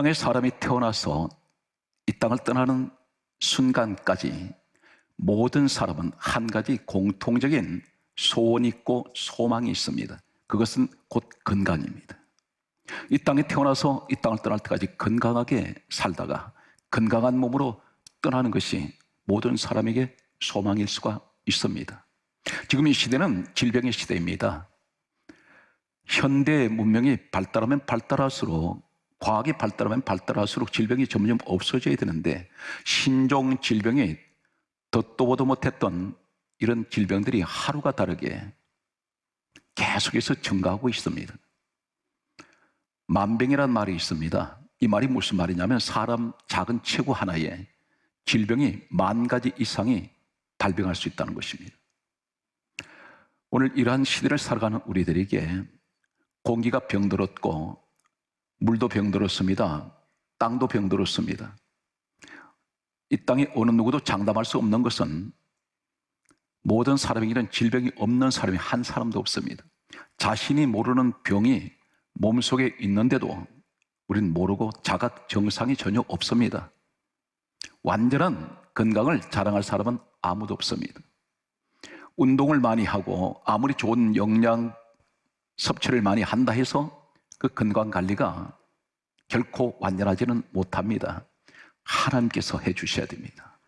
땅에 사람이 태어나서 이 땅을 떠나는 순간까지 모든 사람은 한 가지 공통적인 소원이 있고 소망이 있습니다. 그것은 곧 건강입니다. 이 땅에 태어나서 이 땅을 떠날 때까지 건강하게 살다가 건강한 몸으로 떠나는 것이 모든 사람에게 소망일 수가 있습니다. 지금 이 시대는 질병의 시대입니다. 현대 문명이 발달하면 발달할수록, 과학이 발달하면 발달할수록 질병이 점점 없어져야 되는데 신종 질병이 듣도 보도 못했던 이런 질병들이 하루가 다르게 계속해서 증가하고 있습니다. 만병이란 말이 있습니다. 이 말이 무슨 말이냐면 사람 작은 체구 하나에 질병이 10,000가지 이상이 발병할 수 있다는 것입니다. 오늘 이러한 시대를 살아가는 우리들에게 공기가 병들었고 물도 병들었습니다. 땅도 병들었습니다. 이 땅에 어느 누구도 장담할 수 없는 것은 모든 사람에게는 질병이 없는 사람이 한 사람도 없습니다. 자신이 모르는 병이 몸속에 있는데도 우리는 모르고 자각 증상이 전혀 없습니다. 완전한 건강을 자랑할 사람은 아무도 없습니다. 운동을 많이 하고 아무리 좋은 영양 섭취를 많이 한다 해서 그 건강 관리가 결코 완전하지는 못합니다. 하나님께서 해주셔야 됩니다.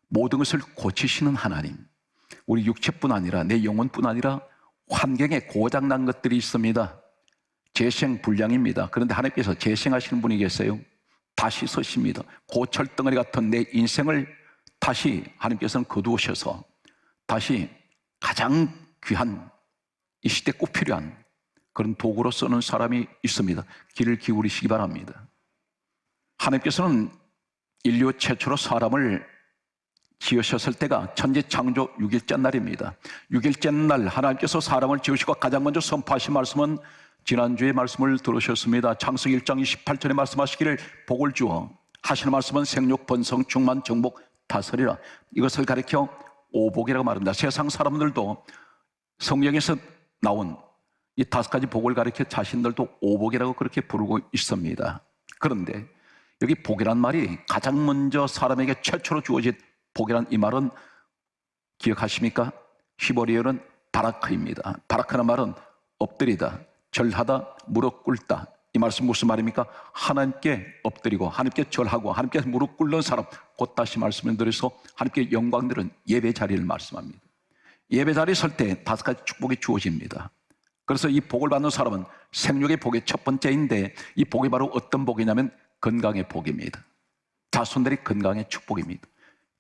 모든 것을 고치시는 하나님, 우리 육체뿐 아니라 내 영혼뿐 아니라 환경에 고장난 것들이 있습니다. 재생불량입니다. 그런데 하나님께서 재생하시는 분이 계세요. 다시 서십니다. 고철덩어리 같은 내 인생을 다시 하나님께서는 거두셔서 다시 가장 귀한, 이 시대 꼭 필요한 그런 도구로 쓰는 사람이 있습니다. 귀를 기울이시기 바랍니다. 하나님께서는 인류 최초로 사람을 지으셨을 때가 천지창조 6일째 날입니다. 6일째 날 하나님께서 사람을 지으시고 가장 먼저 선포하신 말씀은 지난주에 말씀을 들으셨습니다. 창세기 1장 28절에 말씀하시기를 복을 주어 하시는 말씀은 생육, 번성, 충만, 정복, 다스리라. 이것을 가리켜 오복이라고 말합니다. 세상 사람들도 성경에서 나온 이 5가지 복을 가리켜 자신들도 오복이라고 그렇게 부르고 있습니다. 그런데 여기 복이란 말이 가장 먼저 사람에게 최초로 주어진 복이란 이 말은 기억하십니까? 히브리어는 바라크입니다. 바라크는 말은 엎드리다, 절하다, 무릎 꿇다. 이 말씀 무슨 말입니까? 하나님께 엎드리고 하나님께 절하고 하나님께 무릎 꿇는 사람, 곧 다시 말씀을 드려서 하나님께 영광 드리는 예배 자리를 말씀합니다. 예배 자리에 설 때 5가지 축복이 주어집니다. 그래서 이 복을 받는 사람은 생육의 복의 첫 번째인데 이 복이 바로 어떤 복이냐면 건강의 복입니다. 자손들이 건강의 축복입니다.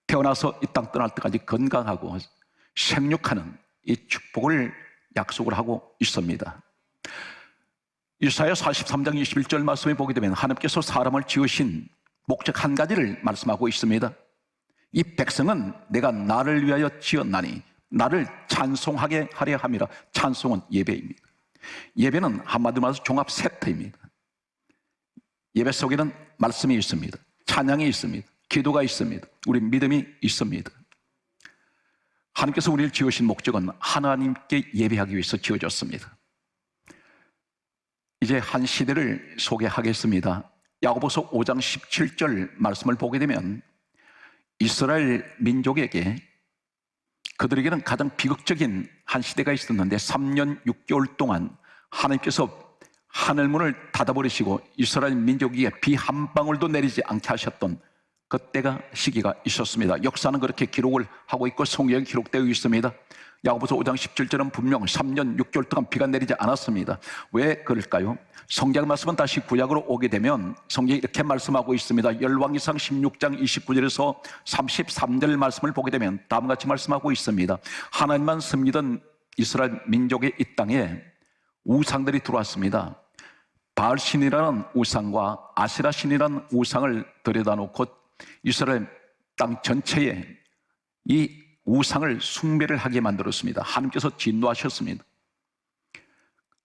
태어나서 이 땅 떠날 때까지 건강하고 생육하는 이 축복을 약속을 하고 있습니다. 이사야 43장 21절 말씀에 보게 되면 하나님께서 사람을 지으신 목적 한 가지를 말씀하고 있습니다. 이 백성은 내가 나를 위하여 지었나니 나를 찬송하게 하려 함이라. 찬송은 예배입니다. 예배는 한마디로 말해서 종합 세트입니다. 예배 속에는 말씀이 있습니다. 찬양이 있습니다. 기도가 있습니다. 우리 믿음이 있습니다. 하나님께서 우리를 지으신 목적은 하나님께 예배하기 위해서 지어졌습니다. 이제 한 시대를 소개하겠습니다. 야고보서 5장 17절 말씀을 보게 되면 이스라엘 민족에게 그들에게는 가장 비극적인 한 시대가 있었는데 3년 6개월 동안 하나님께서 하늘문을 닫아버리시고 이스라엘 민족에게 비 한 방울도 내리지 않게 하셨던 그때가 시기가 있었습니다. 역사는 그렇게 기록을 하고 있고 성경에 기록되어 있습니다. 야고보서 5장 17절은 분명 3년 6개월 동안 비가 내리지 않았습니다. 왜 그럴까요? 성경 말씀은 다시 구약으로 오게 되면 성경이 이렇게 말씀하고 있습니다. 열왕기상 16장 29절에서 33절 말씀을 보게 되면 다음과 같이 말씀하고 있습니다. 하나님만 섬기던 이스라엘 민족의 이 땅에 우상들이 들어왔습니다. 바알 신이라는 우상과 아세라 신이라는 우상을 들여다 놓고 이스라엘 땅 전체에 이 우상을 숭배를 하게 만들었습니다. 하나님께서 진노하셨습니다.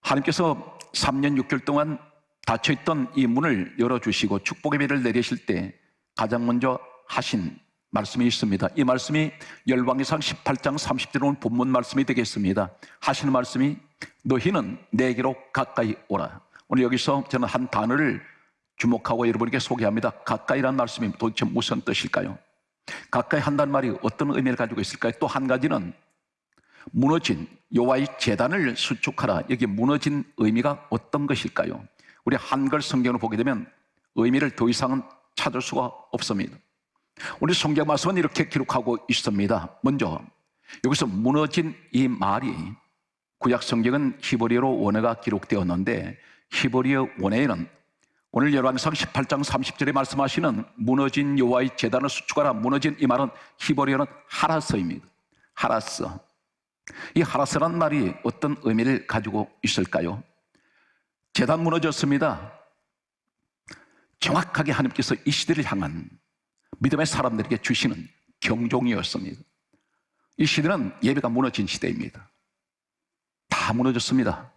하나님께서 3년 6개월 동안 닫혀있던 이 문을 열어주시고 축복의 비를 내리실 때 가장 먼저 하신 말씀이 있습니다. 이 말씀이 열왕기상 18장 30절에 온 본문 말씀이 되겠습니다. 하시는 말씀이 너희는 내게로 가까이 오라. 오늘 여기서 저는 한 단어를 주목하고 여러분에게 소개합니다. 가까이란 말씀이 도대체 무슨 뜻일까요? 가까이 한다는 말이 어떤 의미를 가지고 있을까요? 또 한 가지는 무너진 여호와의 제단을 수축하라. 여기 무너진 의미가 어떤 것일까요? 우리 한글 성경을 보게 되면 의미를 더 이상은 찾을 수가 없습니다. 우리 성경 말씀은 이렇게 기록하고 있습니다. 먼저 여기서 무너진 이 말이 구약 성경은 히브리어로 원어가 기록되었는데 히브리어 원어에는 오늘 열왕기상 18장 30절에 말씀하시는 무너진 여호와의 제단을 수축하라. 무너진 이 말은 히브리어는 하라스입니다. 하라스. 이 하라스란 말이 어떤 의미를 가지고 있을까요? 제단 무너졌습니다. 정확하게 하나님께서 이 시대를 향한 믿음의 사람들에게 주시는 경종이었습니다. 이 시대는 예배가 무너진 시대입니다. 다 무너졌습니다.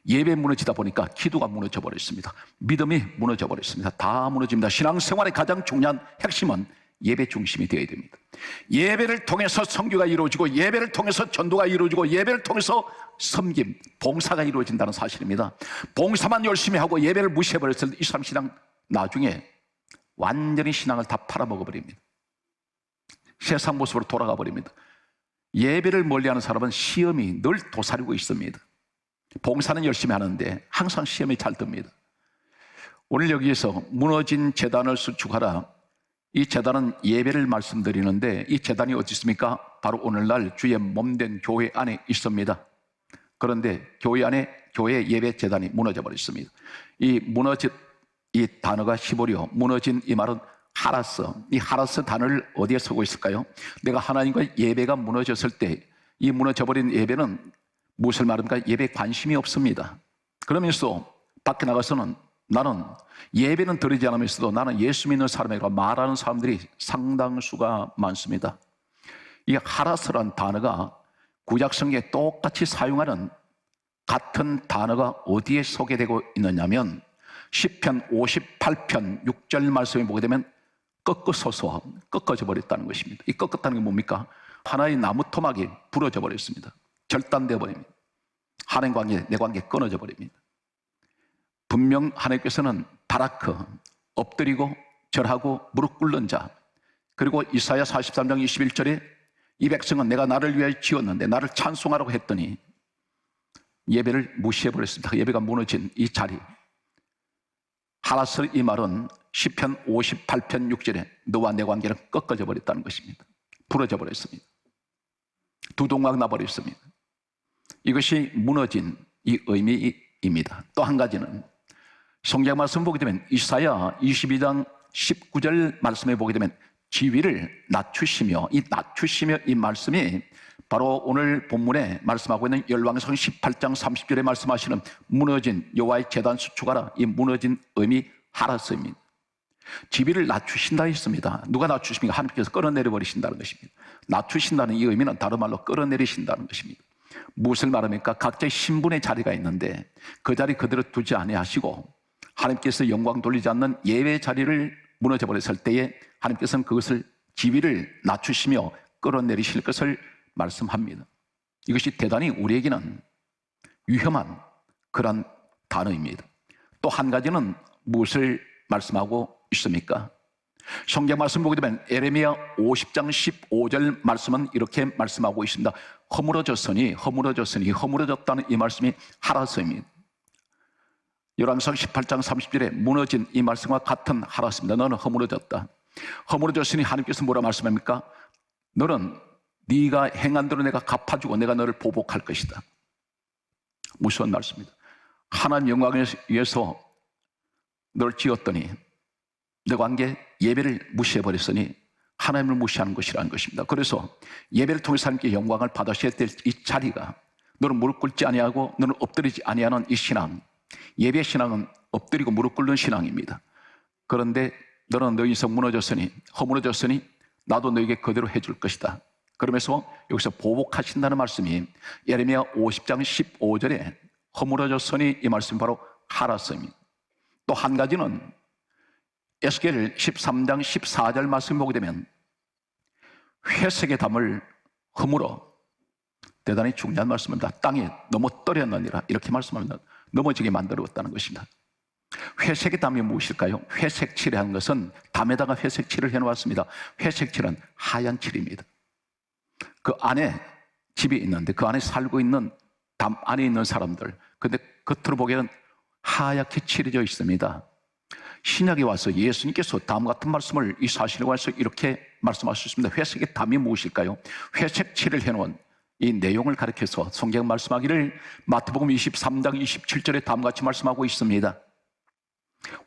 예배 무너지다 보니까 기도가 무너져 버렸습니다. 믿음이 무너져 버렸습니다. 다 무너집니다. 신앙생활의 가장 중요한 핵심은 예배 중심이 되어야 됩니다. 예배를 통해서 선교가 이루어지고 예배를 통해서 전도가 이루어지고 예배를 통해서 섬김, 봉사가 이루어진다는 사실입니다. 봉사만 열심히 하고 예배를 무시해버렸을 때 이슬람 신앙 나중에 완전히 신앙을 다 팔아먹어버립니다. 세상 모습으로 돌아가 버립니다. 예배를 멀리하는 사람은 시험이 늘 도사리고 있습니다. 봉사는 열심히 하는데 항상 시험이 잘 듭니다. 오늘 여기에서 무너진 제단을 수축하라. 이 제단은 예배를 말씀드리는데 이 제단이 어디 있습니까? 바로 오늘날 주의 몸된 교회 안에 있습니다. 그런데 교회 안에 교회 예배 제단이 무너져 버렸습니다. 이 단어가 히브리어 무너진 이 말은 하라스. 이 하라스 단어를 어디에 쓰고 있을까요? 내가 하나님과 예배가 무너졌을 때 이 무너져버린 예배는 무엇을 말합니까? 예배에 관심이 없습니다. 그러면서 밖에 나가서는 나는 예배는 드리지 않으면서도 나는 예수 믿는 사람이라고 말하는 사람들이 상당수가 많습니다. 이 하라스란 단어가 구약성경에 똑같이 사용하는 같은 단어가 어디에 소개되고 있느냐면 시편 58편 6절 말씀에 보게 되면 꺾어서서 꺾어져 버렸다는 것입니다. 이 꺾었다는 게 뭡니까? 하나의 나무 토막이 부러져 버렸습니다. 절단되어 버립니다. 하나님 관계, 내 관계 끊어져 버립니다. 분명 하나님께서는 바라크, 엎드리고 절하고 무릎 꿇는 자, 그리고 이사야 43장 21절에 이 백성은 내가 나를 위하여 지었는데 나를 찬송하라고 했더니 예배를 무시해버렸습니다. 예배가 무너진 이 자리. 하라스 이 말은 시편 58편 6절에 너와 내 관계는 꺾어져 버렸다는 것입니다. 부러져 버렸습니다. 두동강 나버렸습니다. 이것이 무너진 이 의미입니다. 또 한 가지는 성경 말씀 보게 되면 이사야 22장 19절 말씀에 보게 되면 지위를 낮추시며 이 말씀이 바로 오늘 본문에 말씀하고 있는 열왕기상 18장 30절에 말씀하시는 무너진 여호와의 제단 수축하라. 이 무너진 의미 하라스입니다. 지위를 낮추신다 했습니다. 누가 낮추십니까? 하나님께서 끌어내려 버리신다는 것입니다. 낮추신다는 이 의미는 다른 말로 끌어내리신다는 것입니다. 무엇을 말합니까? 각자의 신분의 자리가 있는데 그 자리 그대로 두지 아니하시고 하나님께서 영광 돌리지 않는 예외의 자리를 무너져 버렸을 때에 하나님께서는 그것을 지위를 낮추시며 끌어내리실 것을 말씀합니다. 이것이 대단히 우리에게는 위험한 그런 단어입니다. 또 한 가지는 무엇을 말씀하고 있습니까? 성경 말씀 보게 되면 에레미야 50장 15절 말씀은 이렇게 말씀하고 있습니다. 허물어졌다는 이 말씀이 하라스입니다. 열왕기상 18장 30절에 무너진 이 말씀과 같은 하라스입니다. 너는 허물어졌다. 허물어졌으니 하나님께서 뭐라 말씀합니까? 너는 네가 행한 대로 내가 갚아주고 내가 너를 보복할 것이다. 무서운 말씀입니다. 하나님 영광을 위해서 너를 지었더니 내 관계 예배를 무시해버렸으니 하나님을 무시하는 것이라는 것입니다. 그래서 예배를 통해서 하나님께 영광을 받으셔야 될 이 자리가 너는 무릎 꿇지 아니하고 너는 엎드리지 아니하는 이 신앙, 예배 신앙은 엎드리고 무릎 꿇는 신앙입니다. 그런데 너는 너 인생 무너졌으니 허물어졌으니 나도 너에게 그대로 해줄 것이다. 그러면서 여기서 보복하신다는 말씀이 예레미야 50장 15절에 허물어졌으니 이 말씀이 바로 하라스입니다. 또 한 가지는 에스겔 13장 14절 말씀 보게 되면 회색의 담을 허물어, 대단히 중요한 말씀입니다. 땅에 넘어뜨렸느니라 이렇게 말씀합니다. 넘어지게 만들었다는 것입니다. 회색의 담이 무엇일까요? 회색 칠이라는 것은 담에다가 회색 칠을 해놓았습니다. 회색 칠은 하얀 칠입니다. 그 안에 집이 있는데 그 안에 살고 있는 담 안에 있는 사람들, 근데 겉으로 보기에는 하얗게 칠해져 있습니다. 신약에 와서 예수님께서 다음 같은 말씀을 이 사실에 관해서 이렇게 말씀하셨습니다. 회색의 담이 무엇일까요? 회색 칠을 해놓은 이 내용을 가리켜서 성경 말씀하기를 마태복음 23장 27절에 다음같이 말씀하고 있습니다.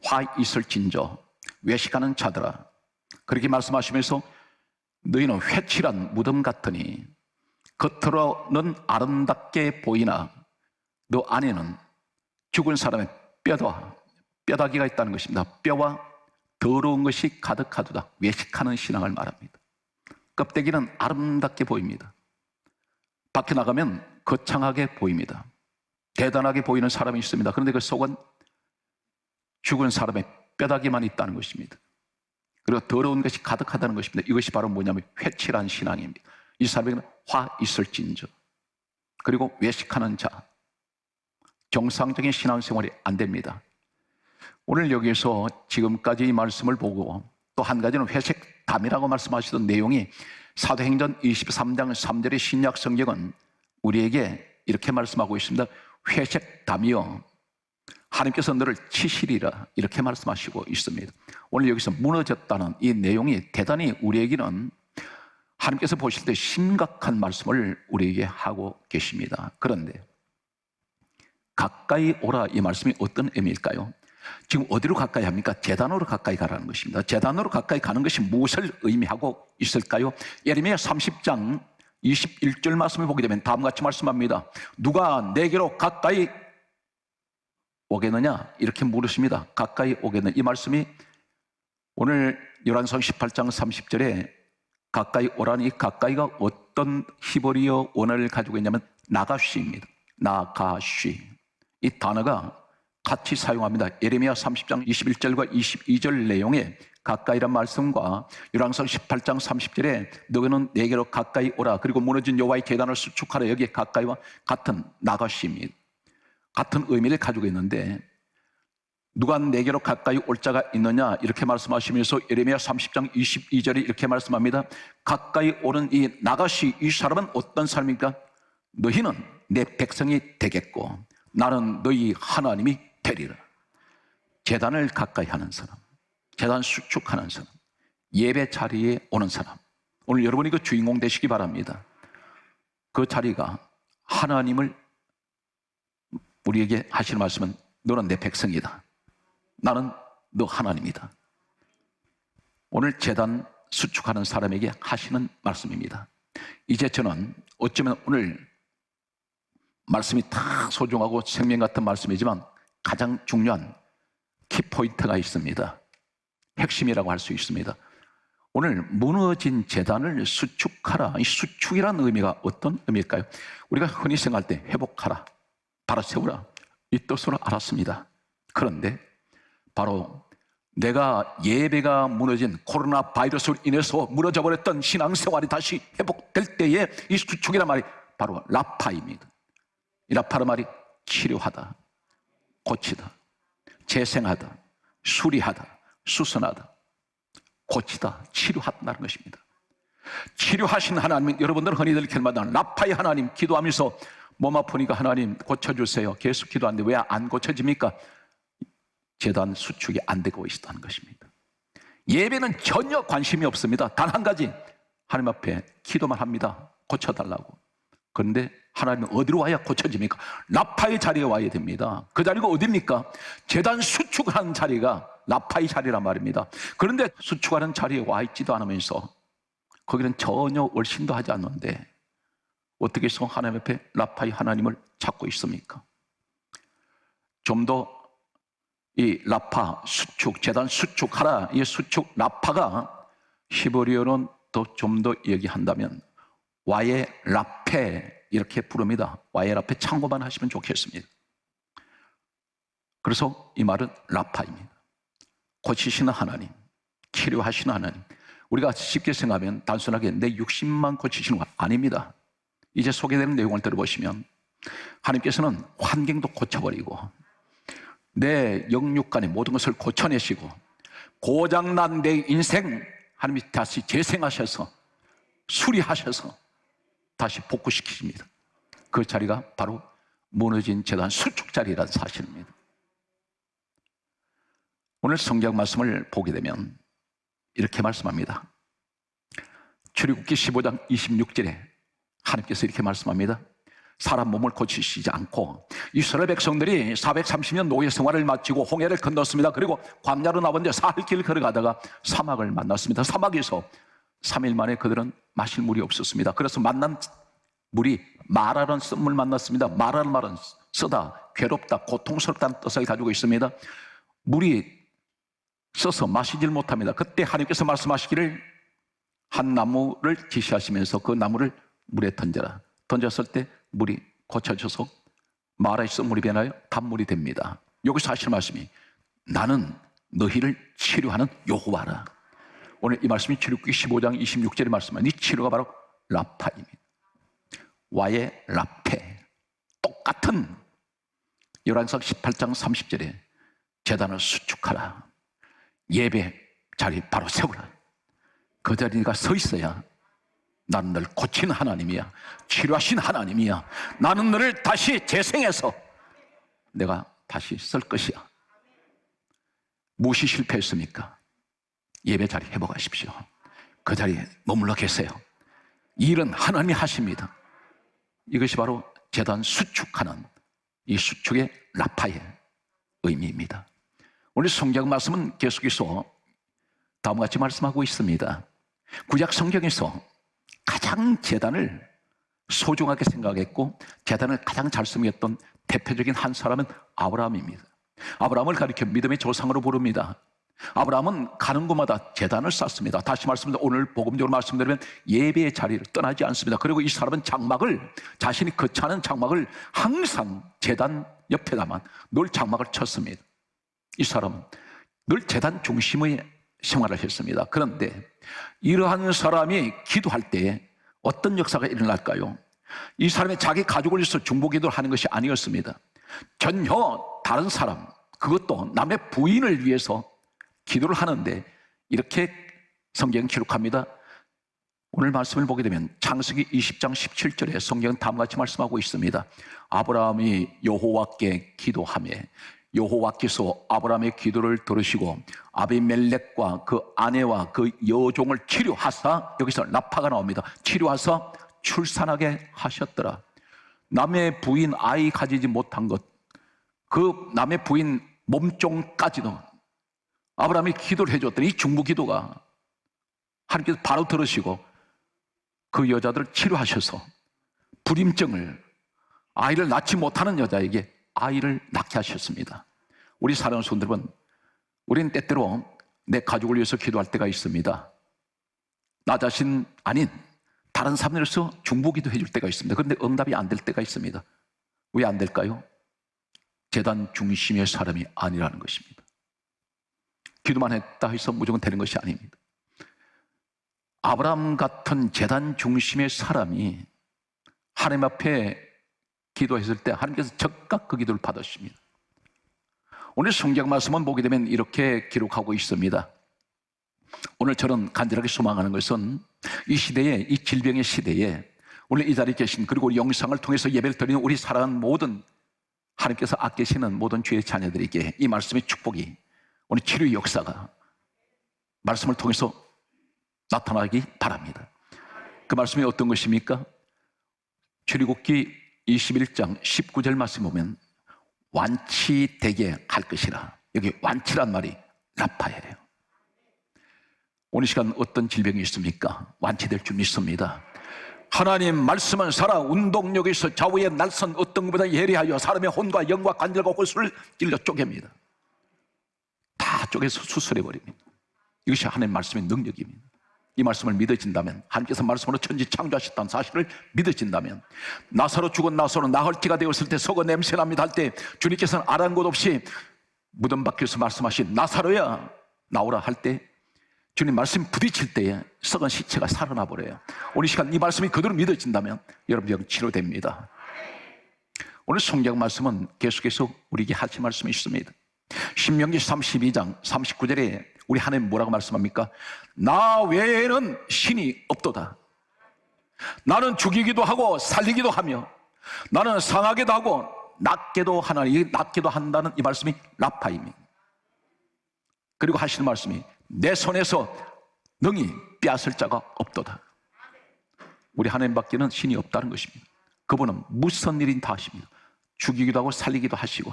화 있을진저 외식하는 자들아, 그렇게 말씀하시면서 너희는 회칠한 무덤 같으니 겉으로는 아름답게 보이나 너 안에는 죽은 사람의 뼈다귀가 있다는 것입니다. 뼈와 더러운 것이 가득하도다. 외식하는 신앙을 말합니다. 껍데기는 아름답게 보입니다. 밖에 나가면 거창하게 보입니다. 대단하게 보이는 사람이 있습니다. 그런데 그 속은 죽은 사람의 뼈다귀만 있다는 것입니다. 그리고 더러운 것이 가득하다는 것입니다. 이것이 바로 뭐냐면 회칠한 신앙입니다. 이 사람에게는 화 있을진저, 그리고 외식하는 자, 정상적인 신앙생활이 안 됩니다. 오늘 여기에서 지금까지 이 말씀을 보고 또 한 가지는 회색 담이라고 말씀하시던 내용이 사도행전 23장 3절의 신약 성경은 우리에게 이렇게 말씀하고 있습니다. 회색 담이여 하나님께서 너를 치시리라, 이렇게 말씀하시고 있습니다. 오늘 여기서 무너졌다는 이 내용이 대단히 우리에게는 하나님께서 보실 때 심각한 말씀을 우리에게 하고 계십니다. 그런데 가까이 오라, 이 말씀이 어떤 의미일까요? 지금 어디로 가까이 합니까? 제단으로 가까이 가라는 것입니다. 제단으로 가까이 가는 것이 무엇을 의미하고 있을까요? 예레미야 30장 21절 말씀을 보게 되면 다음과 같이 말씀합니다. 누가 내게로 가까이 오겠느냐? 이렇게 물으십니다. 가까이 오겠느냐? 이 말씀이 오늘 요한복음 18장 30절에 가까이 오라니, 가까이가 어떤 히브리어 원어를 가지고 있냐면 나가쉬입니다. 나가쉬. 이 단어가 같이 사용합니다. 예레미야 30장 21절과 22절 내용에 가까이란 말씀과 요한복음 18장 30절에 너희는 내게로 가까이 오라, 그리고 무너진 여호와의 계단을 수축하라, 여기에 가까이와 같은 나가쉬입니다. 같은 의미를 가지고 있는데 누가 내게로 가까이 올 자가 있느냐, 이렇게 말씀하시면서 예레미야 30장 22절에 이렇게 말씀합니다. 가까이 오는 이 나가시, 이 사람은 어떤 사람입니까? 너희는 내 백성이 되겠고 나는 너희 하나님이 되리라. 제단을 가까이 하는 사람, 제단 수축하는 사람, 예배 자리에 오는 사람, 오늘 여러분이 그 주인공 되시기 바랍니다. 그 자리가 하나님을 우리에게 하시는 말씀은 너는 내 백성이다, 나는 너 하나님이다. 오늘 제단 수축하는 사람에게 하시는 말씀입니다. 이제 저는 어쩌면 오늘 말씀이 다 소중하고 생명 같은 말씀이지만 가장 중요한 키포인트가 있습니다. 핵심이라고 할 수 있습니다. 오늘 무너진 제단을 수축하라, 이 수축이라는 의미가 어떤 의미일까요? 우리가 흔히 생각할 때 회복하라, 바로 세우라, 이 뜻으로 알았습니다. 그런데 바로 내가 예배가 무너진 코로나 바이러스로 인해서 무너져 버렸던 신앙생활이 다시 회복될 때에 이 수축이란 말이 바로 라파입니다. 이 라파란 말이 치료하다, 고치다, 재생하다, 수리하다, 수선하다, 고치다, 치료한다는 것입니다. 치료하신 하나님은 여러분들은 흔히들 결마다 라파의 하나님, 기도하면서 몸 아프니까 하나님 고쳐주세요, 계속 기도하는데 왜 안 고쳐집니까? 제단 수축이 안 되고 있다는 것입니다. 예배는 전혀 관심이 없습니다. 단 한 가지, 하나님 앞에 기도만 합니다. 고쳐달라고. 그런데 하나님은 어디로 와야 고쳐집니까? 라파의 자리에 와야 됩니다. 그 자리가 어디입니까? 제단 수축하는 자리가 라파의 자리란 말입니다. 그런데 수축하는 자리에 와 있지도 않으면서 거기는 전혀 얼씬도 하지 않는데 어떻게 해서 하나님 앞에 라파의 하나님을 찾고 있습니까? 좀 더 이 라파, 수축, 제단 수축하라, 이 수축 라파가 히브리어는 또 좀 더 얘기한다면 와예 라페, 이렇게 부릅니다. 와예 라페 참고만 하시면 좋겠습니다. 그래서 이 말은 라파입니다. 고치시는 하나님, 치료하시는 하나님. 우리가 쉽게 생각하면 단순하게 내 육신만 고치시는 거 아닙니다. 이제 소개되는 내용을 들어보시면 하나님께서는 환경도 고쳐버리고 내 영육간의 모든 것을 고쳐내시고 고장난 내 인생 하나님이 다시 재생하셔서 수리하셔서 다시 복구시키십니다. 그 자리가 바로 무너진 제단 수축 자리라는 사실입니다. 오늘 성경 말씀을 보게 되면 이렇게 말씀합니다. 출애굽기 15장 26절에 하나님께서 이렇게 말씀합니다. 사람 몸을 고치시지 않고 이스라엘 백성들이 430년 노예 생활을 마치고 홍해를 건넜습니다. 그리고 광야로 나온 데 사흘 길을 걸어가다가 사막을 만났습니다. 사막에서 3일 만에 그들은 마실 물이 없었습니다. 그래서 만난 물이 마라는 쓴물 만났습니다. 마라는 말은 쓰다, 괴롭다, 고통스럽다는 뜻을 가지고 있습니다. 물이 써서 마시질 못합니다. 그때 하나님께서 말씀하시기를 한 나무를 지시하시면서 그 나무를 물에 던져라. 던졌을 때 물이 고쳐져서 마라의 쓴물이 변하여 단물이 됩니다. 여기서 하실 말씀이 나는 너희를 치료하는 여호와라. 오늘 이 말씀이 출애굽기 15장 26절의 말씀입니다. 네 치료가 바로 라파입니다. 와의 라페. 똑같은 열왕기상 18장 30절에 제단을 수축하라. 예배 자리 바로 세우라. 그 자리가 서 있어야 나는 널 고치는 하나님이야. 치료하신 하나님이야. 나는 너를 다시 재생해서 내가 다시 쓸 것이야. 무엇이 실패했습니까? 예배 자리 회복하십시오. 그 자리에 머물러 계세요. 일은 하나님이 하십니다. 이것이 바로 제단 수축하는 이 수축의 라파의 의미입니다. 오늘 성경 말씀은 계속해서 다음과 같이 말씀하고 있습니다. 구약 성경에서 가장 제단을 소중하게 생각했고 제단을 가장 잘 섬겼던 대표적인 한 사람은 아브라함입니다. 아브라함을 가리켜 믿음의 조상으로 부릅니다. 아브라함은 가는 곳마다 제단을 쌓습니다. 다시 말씀드리면 오늘 복음적으로 말씀드리면 예배의 자리를 떠나지 않습니다. 그리고 이 사람은 장막을, 자신이 거처하는 장막을 항상 제단 옆에다만 늘 장막을 쳤습니다. 이 사람은 늘 제단 중심의 생활을 했습니다. 그런데 이러한 사람이 기도할 때 어떤 역사가 일어날까요? 이 사람이 자기 가족을 위해서 중보기도를 하는 것이 아니었습니다. 전혀 다른 사람, 그것도 남의 부인을 위해서 기도를 하는데 이렇게 성경은 기록합니다. 오늘 말씀을 보게 되면 창세기 20장 17절에 성경은 다음과 같이 말씀하고 있습니다. 아브라함이 여호와께 기도하며 여호와께서 아브라함의 기도를 들으시고 아비멜렉과 그 아내와 그 여종을 치료하사, 여기서 라파가 나옵니다. 치료하사 출산하게 하셨더라. 남의 부인 아이 가지지 못한 것, 그 남의 부인 몸종까지도 아브라함이 기도를 해줬더니 이 중보 기도가 하나님께서 바로 들으시고 그 여자들을 치료하셔서 불임증을, 아이를 낳지 못하는 여자에게 아이를 낳게 하셨습니다. 우리 사랑하는 성도 여러분, 우리는 때때로 내 가족을 위해서 기도할 때가 있습니다. 나 자신 아닌 다른 사람들에서 중보기도 해줄 때가 있습니다. 그런데 응답이 안 될 때가 있습니다. 왜 안 될까요? 제단 중심의 사람이 아니라는 것입니다. 기도만 했다 해서 무조건 되는 것이 아닙니다. 아브라함 같은 제단 중심의 사람이 하나님 앞에 기도했을 때 하나님께서 즉각 그 기도를 받으십니다. 오늘 성경 말씀은 보게 되면 이렇게 기록하고 있습니다. 오늘 저는 간절하게 소망하는 것은 이 시대에, 이 질병의 시대에 오늘 이 자리에 계신, 그리고 우리 영상을 통해서 예배를 드리는 우리 사랑하는 모든 하나님께서 아끼시는 모든 주의 자녀들에게 이 말씀의 축복이, 오늘 치료의 역사가 말씀을 통해서 나타나기 바랍니다. 그 말씀이 어떤 것입니까? 출애굽기 21장 19절 말씀 보면 완치되게 할 것이라. 여기 완치란 말이 라파예요. 오늘 시간 어떤 질병이 있습니까? 완치될 줄 믿습니다. 하나님 말씀은 살아 운동력에서 좌우의 날선 어떤 것보다 예리하여 사람의 혼과 영과 관절과 골수를 찔러 쪼갭니다. 다 쪼개서 수술해버립니다. 이것이 하나님의 말씀의 능력입니다. 이 말씀을 믿어진다면, 하나님께서 말씀으로 천지 창조하셨다는 사실을 믿어진다면, 나사로 죽은 나사로 나흘째가 되었을 때 썩어 냄새납니다 할 때 주님께서는 아랑곳 없이 무덤 밖에서 말씀하신 나사로야 나오라 할 때 주님 말씀 부딪힐 때에 썩은 시체가 살아나 버려요. 오늘 시간 이 말씀이 그대로 믿어진다면 여러분 영 치료됩니다. 오늘 성경 말씀은 계속해서 우리에게 하신 말씀이 있습니다. 신명기 32장 39절에 우리 하나님 뭐라고 말씀합니까? 나 외에는 신이 없도다. 나는 죽이기도 하고 살리기도 하며 나는 상하게도 하고 낫게도 하나니, 이 낫게도 한다는 이 말씀이 라파입니다. 그리고 하시는 말씀이 내 손에서 능히 빼앗을 자가 없도다. 우리 하나님밖에는 신이 없다는 것입니다. 그분은 무슨 일인 다 하십니다. 죽이기도 하고 살리기도 하시고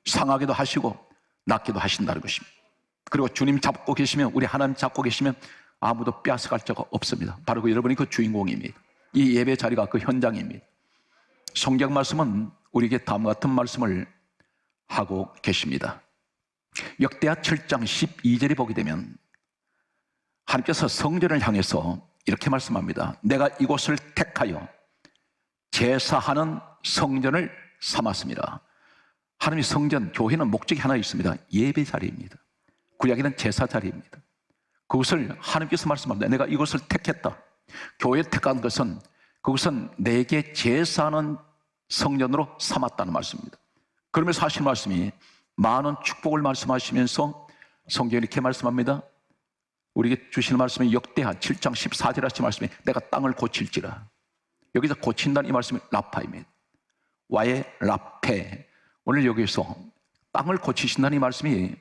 상하기도 하시고 낫기도 하신다는 것입니다. 그리고 주님 잡고 계시면, 우리 하나님 잡고 계시면 아무도 빼앗아갈 자가 없습니다. 바로 그 여러분이 그 주인공입니다. 이 예배 자리가 그 현장입니다. 성경 말씀은 우리에게 다음과 같은 말씀을 하고 계십니다. 역대하 7장 12절에 보게 되면 하나님께서 성전을 향해서 이렇게 말씀합니다. 내가 이곳을 택하여 제사하는 성전을 삼았습니다. 하나님의 성전, 교회는 목적이 하나 있습니다. 예배 자리입니다. 구약에는 제사 자리입니다. 그것을 하나님께서 말씀합니다. 내가 이곳을 택했다. 교회를 택한 것은 그것은 내게 제사하는 성전으로 삼았다는 말씀입니다. 그러면서 하신 말씀이 많은 축복을 말씀하시면서 성경에 이렇게 말씀합니다. 우리에게 주시는 말씀이 역대하 7장 14절 하신 말씀이 내가 땅을 고칠지라. 여기서 고친다는 이 말씀이 라파입니다. 와의 라페. 오늘 여기서 땅을 고치신다는 이 말씀이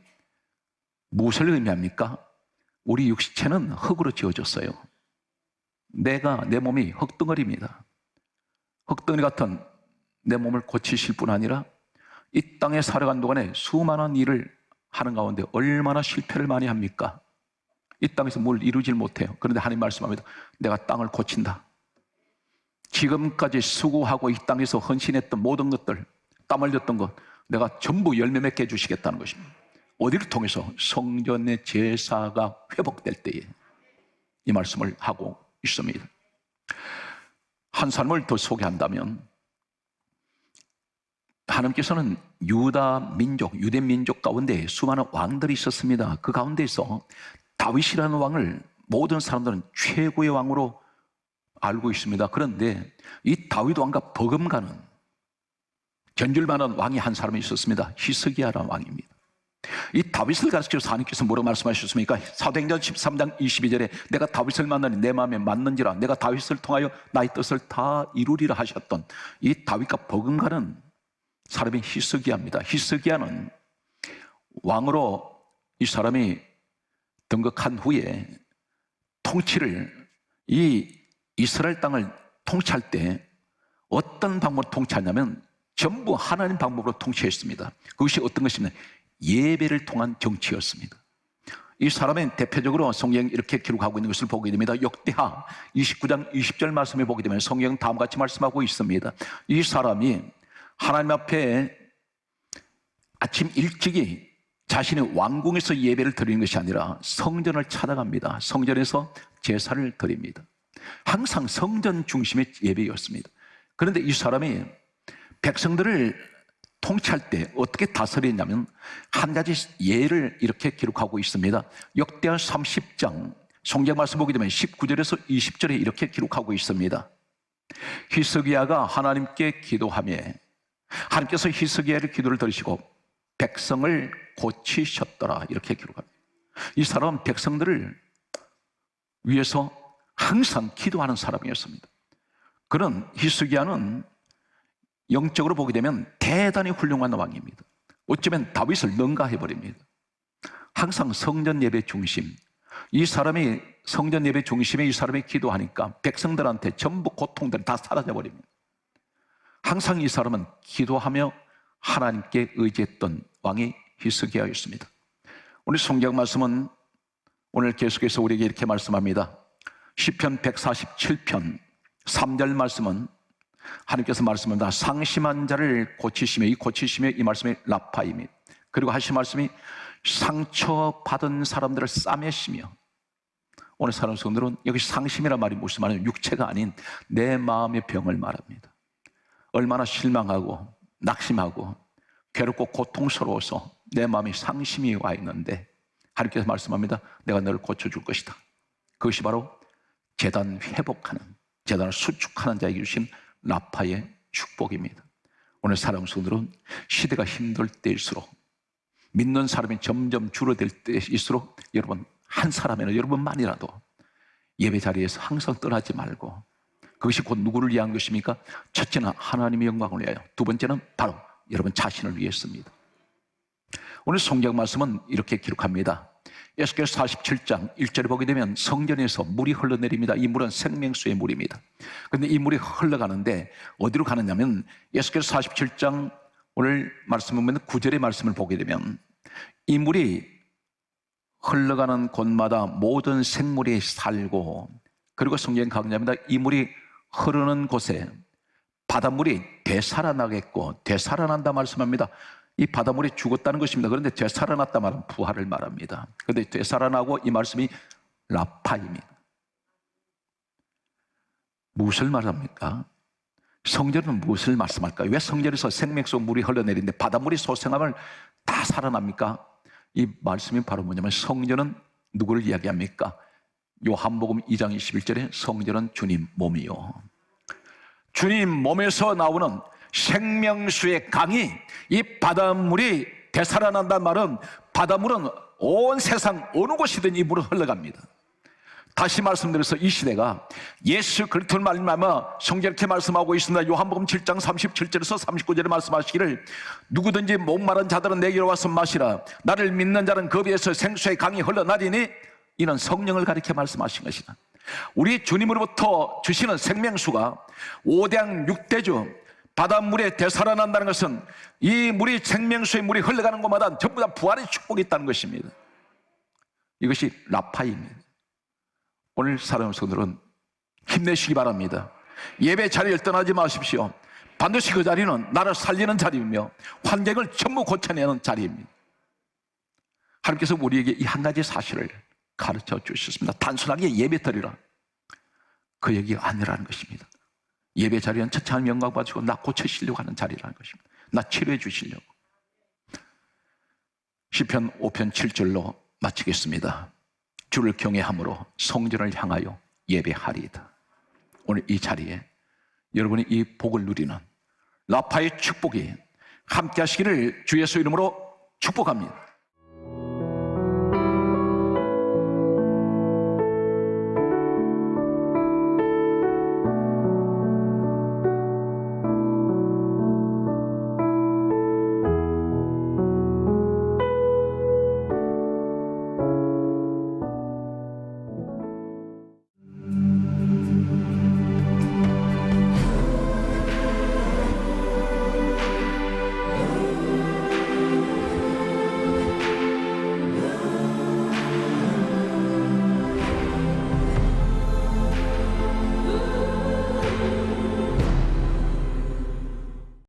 무엇을 의미합니까? 우리 육체는 흙으로 지어졌어요. 내 몸이 흙덩어리입니다. 흙덩어리 같은 내 몸을 고치실 뿐 아니라 이 땅에 살아간 동안에 수많은 일을 하는 가운데 얼마나 실패를 많이 합니까? 이 땅에서 뭘 이루질 못해요. 그런데 하나님 말씀합니다. 내가 땅을 고친다. 지금까지 수고하고 이 땅에서 헌신했던 모든 것들, 땀 흘렸던 것, 내가 전부 열매 맺게 해주시겠다는 것입니다. 어디를 통해서? 성전의 제사가 회복될 때에 이 말씀을 하고 있습니다. 한 사람을 더 소개한다면 하나님께서는 유대 민족 가운데 수많은 왕들이 있었습니다. 그 가운데서 다윗이라는 왕을 모든 사람들은 최고의 왕으로 알고 있습니다. 그런데 이 다윗 왕과 버금가는 견줄만한 왕이 한 사람이 있었습니다. 히스기야라는 왕입니다. 이 다윗을 가르쳐서 하나님께서 뭐라고 말씀하셨습니까? 사도행전 13장 22절에 내가 다윗을 만나니 내 마음에 맞는지라 내가 다윗을 통하여 나의 뜻을 다 이루리라 하셨던 이 다윗과 버금가는 사람이 히스기야입니다. 히스기야는 왕으로 이 사람이 등극한 후에 통치를, 이 이스라엘 땅을 통치할 때 어떤 방법으로 통치하냐면 전부 하나님 방법으로 통치했습니다. 그것이 어떤 것이냐면 예배를 통한 정치였습니다. 이 사람은 대표적으로 성경이 이렇게 기록하고 있는 것을 보게 됩니다. 역대하 29장 20절 말씀에 보게 되면 성경은 다음과 같이 말씀하고 있습니다. 이 사람이 하나님 앞에 아침 일찍이 자신의 왕궁에서 예배를 드리는 것이 아니라 성전을 찾아갑니다. 성전에서 제사를 드립니다. 항상 성전 중심의 예배였습니다. 그런데 이 사람이 백성들을 통치할 때 어떻게 다스리냐면 한 가지 예를 이렇게 기록하고 있습니다. 역대하 30장 성경 말씀 보게 되면 19절에서 20절에 이렇게 기록하고 있습니다. 히스기야가 하나님께 기도하며 하나님께서 히스기야의 기도를 들으시고 백성을 고치셨더라 이렇게 기록합니다. 이 사람은 백성들을 위해서 항상 기도하는 사람이었습니다. 그런 히스기야는 영적으로 보게 되면 대단히 훌륭한 왕입니다. 어쩌면 다윗을 능가해버립니다. 항상 성전 예배 중심, 이 사람이 성전 예배 중심에 이 사람이 기도하니까 백성들한테 전부 고통들이 다 사라져버립니다. 항상 이 사람은 기도하며 하나님께 의지했던 왕이 히스기야였습니다. 오늘 성경 말씀은 오늘 계속해서 우리에게 이렇게 말씀합니다. 시편 147편 3절 말씀은 하나님께서 말씀합니다. 상심한 자를 고치시며, 이 고치시며 이 말씀이 라파입니다. 그리고 하신 말씀이 상처받은 사람들을 싸매시며, 오늘 사는 성들은 여기 상심이란 말이 무슨 말이냐면 육체가 아닌 내 마음의 병을 말합니다. 얼마나 실망하고 낙심하고 괴롭고 고통스러워서 내 마음에 상심이 와 있는데 하나님께서 말씀합니다. 내가 너를 고쳐줄 것이다. 그것이 바로 제단 회복하는, 제단을 수축하는 자에게 주신 라파의 축복입니다. 오늘 사랑하는 성도들은 시대가 힘들 때일수록 믿는 사람이 점점 줄어들 때일수록 여러분 한 사람이나 여러분만이라도 예배 자리에서 항상 떠나지 말고, 그것이 곧 누구를 위한 것입니까? 첫째는 하나님의 영광을 위하여, 두 번째는 바로 여러분 자신을 위해서입니다. 오늘 성경 말씀은 이렇게 기록합니다. 에스겔 47장 1절에 보게 되면 성전에서 물이 흘러내립니다. 이 물은 생명수의 물입니다. 그런데 이 물이 흘러가는데 어디로 가느냐면 에스겔 47장 오늘 말씀을 보면 9절의 말씀을 보게 되면 이 물이 흘러가는 곳마다 모든 생물이 살고, 그리고 성경에 강조합니다. 이 물이 흐르는 곳에 바닷물이 되살아나겠고, 되살아난다 말씀합니다. 이 바닷물이 죽었다는 것입니다. 그런데 되살아났다 말은 부활을 말합니다. 그런데 되살아나고 이 말씀이 라파입니다. 무엇을 말합니까? 성전은 무엇을 말씀할까요? 왜 성전에서 생명수 물이 흘러내리는데 바닷물이 소생하면 다 살아납니까? 이 말씀이 바로 뭐냐면 성전은 누구를 이야기합니까? 요한복음 2장 21절에 성전은 주님 몸이요, 주님 몸에서 나오는 생명수의 강이, 이 바닷물이 되살아난다는 말은 바닷물은 온 세상 어느 곳이든 이 물은 흘러갑니다. 다시 말씀드려서 이 시대가 예수 그리스도를 말미암아 성경 이렇게 말씀하고 있습니다. 요한복음 7장 37절에서 39절에 말씀하시기를 누구든지 목마른 자들은 내게로 와서 마시라. 나를 믿는 자는 그 배에서 생수의 강이 흘러나리니, 이는 성령을 가리켜 말씀하신 것이다. 우리 주님으로부터 주시는 생명수가 5대양 6대주 바닷물에 되살아난다는 것은 이 물이 생명수의 물이 흘러가는 곳마다 전부 다 부활의 축복이 있다는 것입니다. 이것이 라파입니다. 오늘 사랑하는 성도들은 힘내시기 바랍니다. 예배 자리를 떠나지 마십시오. 반드시 그 자리는 나를 살리는 자리이며 환경을 전부 고쳐내는 자리입니다. 하나님께서 우리에게 이 한 가지 사실을 가르쳐 주셨습니다. 단순하게 예배 드리라, 그 얘기가 아니라는 것입니다. 예배 자리는 첫째 하나님 영광 받으시고 나 고쳐주시려고 하는 자리라는 것입니다. 나 치료해 주시려고. 시편 5편 7절로 마치겠습니다. 주를 경외함으로 성전을 향하여 예배하리이다. 오늘 이 자리에 여러분이 이 복을 누리는 라파의 축복이 함께 하시기를 주 예수 이름으로 축복합니다.